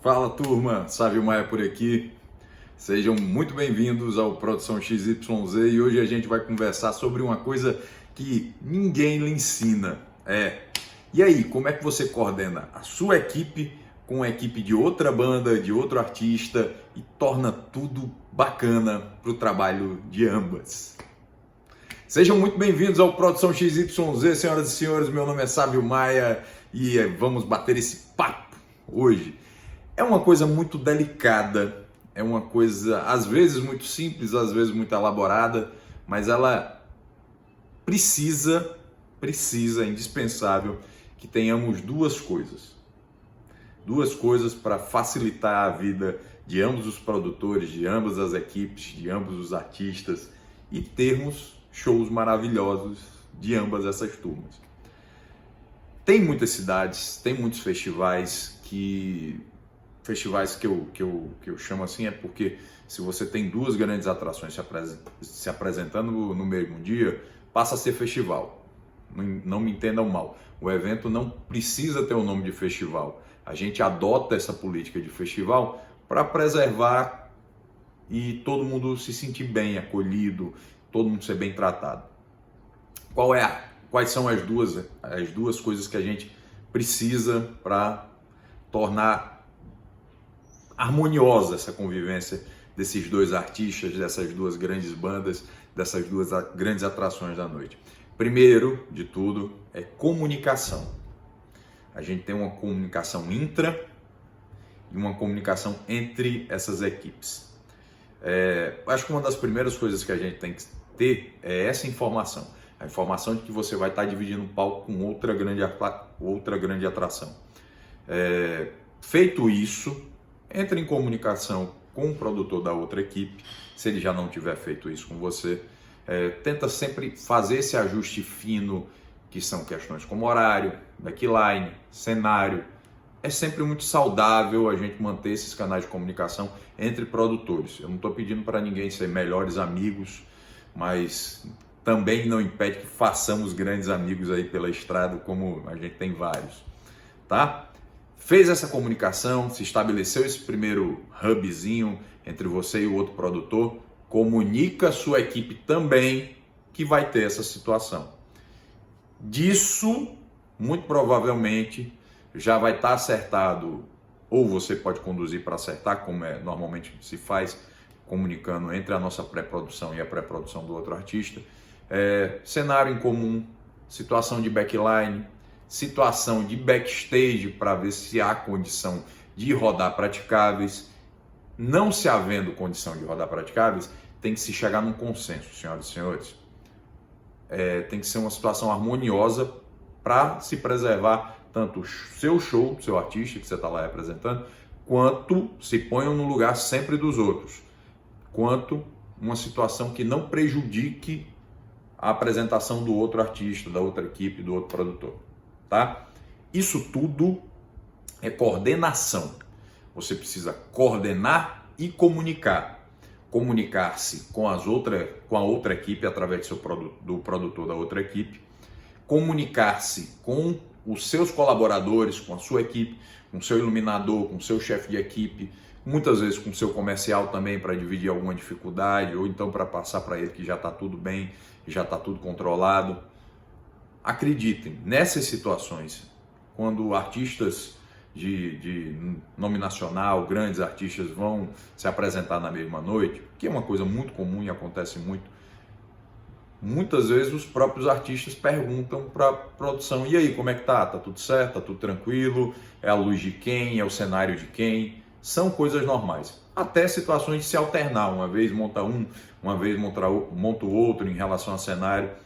Fala turma, Sávio Maia por aqui. Sejam muito bem-vindos ao Produção XYZ e hoje a gente vai conversar sobre uma coisa que ninguém lhe ensina. E aí, como é que você coordena a sua equipe com a equipe de outra banda, de outro artista e torna tudo bacana para o trabalho de ambas? Sejam muito bem-vindos ao Produção XYZ, senhoras e senhores. Meu nome é Sávio Maia e vamos bater esse papo hoje. É uma coisa muito delicada, é uma coisa às vezes muito simples, às vezes muito elaborada, mas ela precisa, é indispensável que tenhamos duas coisas para facilitar a vida de ambos os produtores, de ambas as equipes, de ambos os artistas e termos shows maravilhosos de ambas essas turmas. Tem muitas cidades, tem muitos festivais que eu chamo assim é porque se você tem duas grandes atrações se apresentando no mesmo dia, passa a ser festival. Não me entendam mal, o evento não precisa ter o nome de festival. A gente adota essa política de festival para preservar e todo mundo se sentir bem acolhido, todo mundo ser bem tratado. Quais são as duas coisas que a gente precisa para tornar harmoniosa essa convivência desses dois artistas, dessas duas grandes bandas, dessas duas grandes atrações da noite? Primeiro de tudo é comunicação. A gente tem uma comunicação intra e uma comunicação entre essas equipes. Acho que uma das primeiras coisas que a gente tem que ter é essa informação. A informação de que você vai estar dividindo um palco com outra grande atração. Feito isso, entre em comunicação com o produtor da outra equipe, se ele já não tiver feito isso com você. Tenta sempre fazer esse ajuste fino, que são questões como horário, backline, cenário. É sempre muito saudável a gente manter esses canais de comunicação entre produtores. Eu não estou pedindo para ninguém ser melhores amigos, mas também não impede que façamos grandes amigos aí pela estrada, como a gente tem vários, tá? Fez essa comunicação, se estabeleceu esse primeiro hubzinho entre você e o outro produtor, comunica a sua equipe também que vai ter essa situação. Disso, muito provavelmente, já vai estar acertado, ou você pode conduzir para acertar, como normalmente se faz, comunicando entre a nossa pré-produção e a pré-produção do outro artista, cenário em comum, situação de backline, situação de backstage para ver se há condição de rodar praticáveis. Não se havendo condição de rodar praticáveis, tem que se chegar num consenso, senhoras e senhores. Tem que ser uma situação harmoniosa para se preservar tanto o seu show, seu artista que você está lá representando, quanto se ponham no lugar sempre dos outros, quanto uma situação que não prejudique a apresentação do outro artista, da outra equipe, do outro produtor. Tá? Isso tudo é coordenação. Você precisa coordenar e comunicar. Comunicar-se com a outra equipe através do produtor da outra equipe. Comunicar-se com os seus colaboradores, com a sua equipe, com o seu iluminador, com o seu chefe de equipe, muitas vezes com o seu comercial também para dividir alguma dificuldade ou então para passar para ele que já está tudo bem, já está tudo controlado. Acreditem, nessas situações, quando artistas de nome nacional, grandes artistas vão se apresentar na mesma noite, que é uma coisa muito comum e acontece muito, muitas vezes os próprios artistas perguntam para a produção: e aí, como é que tá? Tá tudo certo? Tá tudo tranquilo? É a luz de quem? É o cenário de quem? São coisas normais. Até situações de se alternar, uma vez monta um, uma vez monta o outro em relação ao cenário.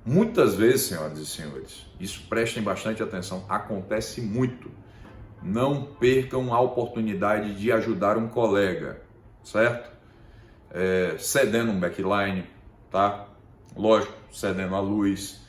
Muitas vezes, senhoras e senhores, isso prestem bastante atenção, acontece muito. Não percam a oportunidade de ajudar um colega, certo? Cedendo um backline, tá? Lógico, cedendo a luz,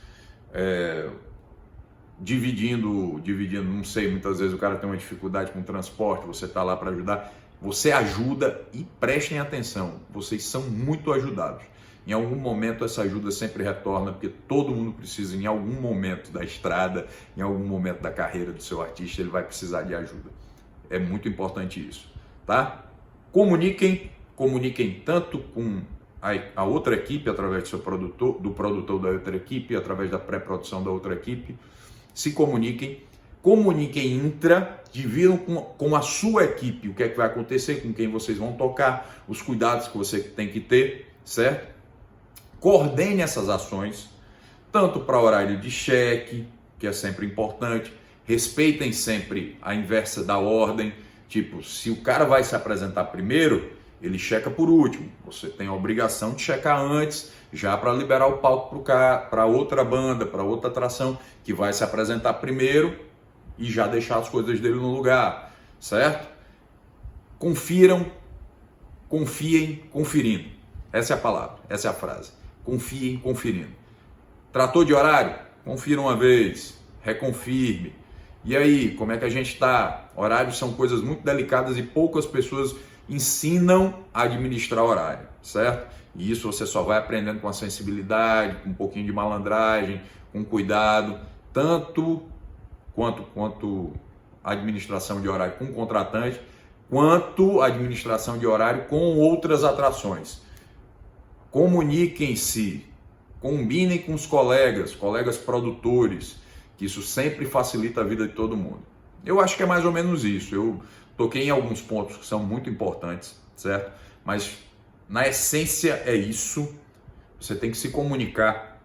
dividindo, não sei, muitas vezes o cara tem uma dificuldade com o transporte, você está lá para ajudar, você ajuda e prestem atenção, vocês são muito ajudados. Em algum momento essa ajuda sempre retorna, porque todo mundo precisa, em algum momento da estrada, em algum momento da carreira do seu artista, ele vai precisar de ajuda. É muito importante isso, tá? Comuniquem tanto com a outra equipe através do produtor da outra equipe, através da pré-produção da outra equipe. Se comuniquem dividam com a sua equipe o que é que vai acontecer, com quem vocês vão tocar, os cuidados que você tem que ter, certo? Coordene essas ações, tanto para horário de cheque, que é sempre importante, respeitem sempre a inversa da ordem, tipo, se o cara vai se apresentar primeiro, ele checa por último, você tem a obrigação de checar antes, já para liberar o palco para outra banda, para outra atração, que vai se apresentar primeiro e já deixar as coisas dele no lugar, certo? Confiem, conferindo. Essa é a palavra, essa é a frase. Confiem, conferindo. Tratou de horário? Confira uma vez, reconfirme. E aí, como é que a gente está? Horários são coisas muito delicadas e poucas pessoas ensinam a administrar horário, certo? E isso você só vai aprendendo com a sensibilidade, com um pouquinho de malandragem, com cuidado, tanto quanto a administração de horário com o contratante, quanto a administração de horário com outras atrações. Comuniquem-se, combinem com os colegas produtores, que isso sempre facilita a vida de todo mundo. Eu acho que é mais ou menos isso. Eu toquei em alguns pontos que são muito importantes, certo? Mas na essência é isso. Você tem que se comunicar,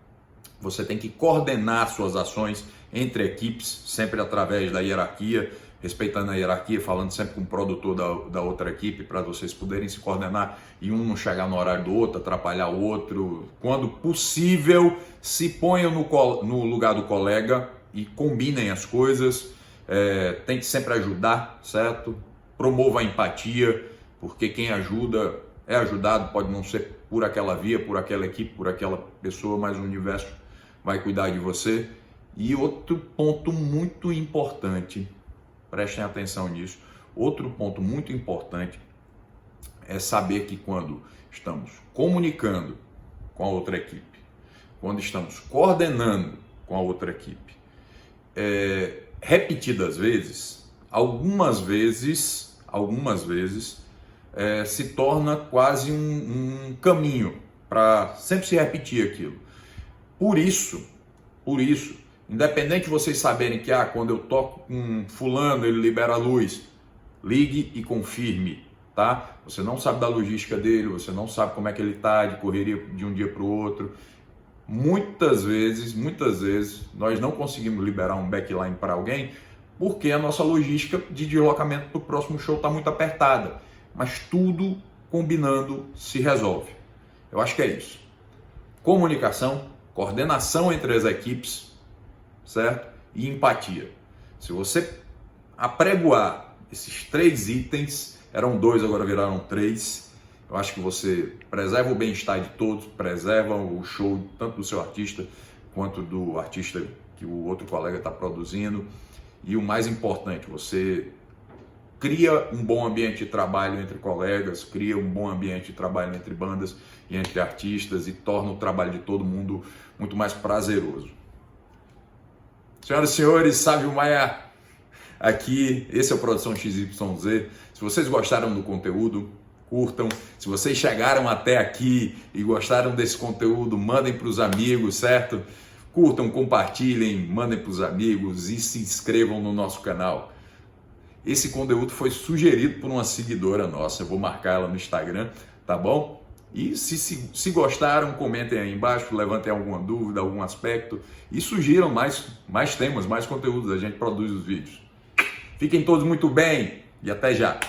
você tem que coordenar suas ações entre equipes, sempre através da hierarquia, respeitando a hierarquia, falando sempre com o produtor da outra equipe, para vocês poderem se coordenar e um não chegar no horário do outro, atrapalhar o outro. Quando possível, se ponham no lugar do colega e combinem as coisas. Tem que sempre ajudar, certo? Promova a empatia, porque quem ajuda é ajudado, pode não ser por aquela via, por aquela equipe, por aquela pessoa, mas o universo vai cuidar de você. E outro ponto muito importante, prestem atenção nisso, outro ponto muito importante é saber que quando estamos comunicando com a outra equipe, quando estamos coordenando com a outra equipe, repetidas vezes, algumas vezes se torna quase um caminho para sempre se repetir aquilo. Por isso, independente de vocês saberem que quando eu toco com fulano, ele libera a luz, ligue e confirme, tá? Você não sabe da logística dele, você não sabe como é que ele está, de correria de um dia para o outro. Muitas vezes, nós não conseguimos liberar um backline para alguém porque a nossa logística de deslocamento para o próximo show está muito apertada. Mas tudo combinando se resolve. Eu acho que é isso. Comunicação, coordenação entre as equipes, certo? E empatia. Se você apregoar esses 3 itens, eram 2, agora viraram 3, eu acho que você preserva o bem-estar de todos, preserva o show tanto do seu artista quanto do artista que o outro colega está produzindo. E o mais importante, você cria um bom ambiente de trabalho entre colegas, cria um bom ambiente de trabalho entre bandas e entre artistas e torna o trabalho de todo mundo muito mais prazeroso. Senhoras e senhores, Sávio Maia aqui, esse é o Produção XYZ. Se vocês gostaram do conteúdo, curtam. Se vocês chegaram até aqui e gostaram desse conteúdo, mandem para os amigos, certo? Curtam, compartilhem, mandem para os amigos e se inscrevam no nosso canal. Esse conteúdo foi sugerido por uma seguidora nossa, eu vou marcar ela no Instagram, tá bom? E se gostaram, comentem aí embaixo, levantem alguma dúvida, algum aspecto e sugiram mais temas, mais conteúdos, a gente produz os vídeos. Fiquem todos muito bem e até já!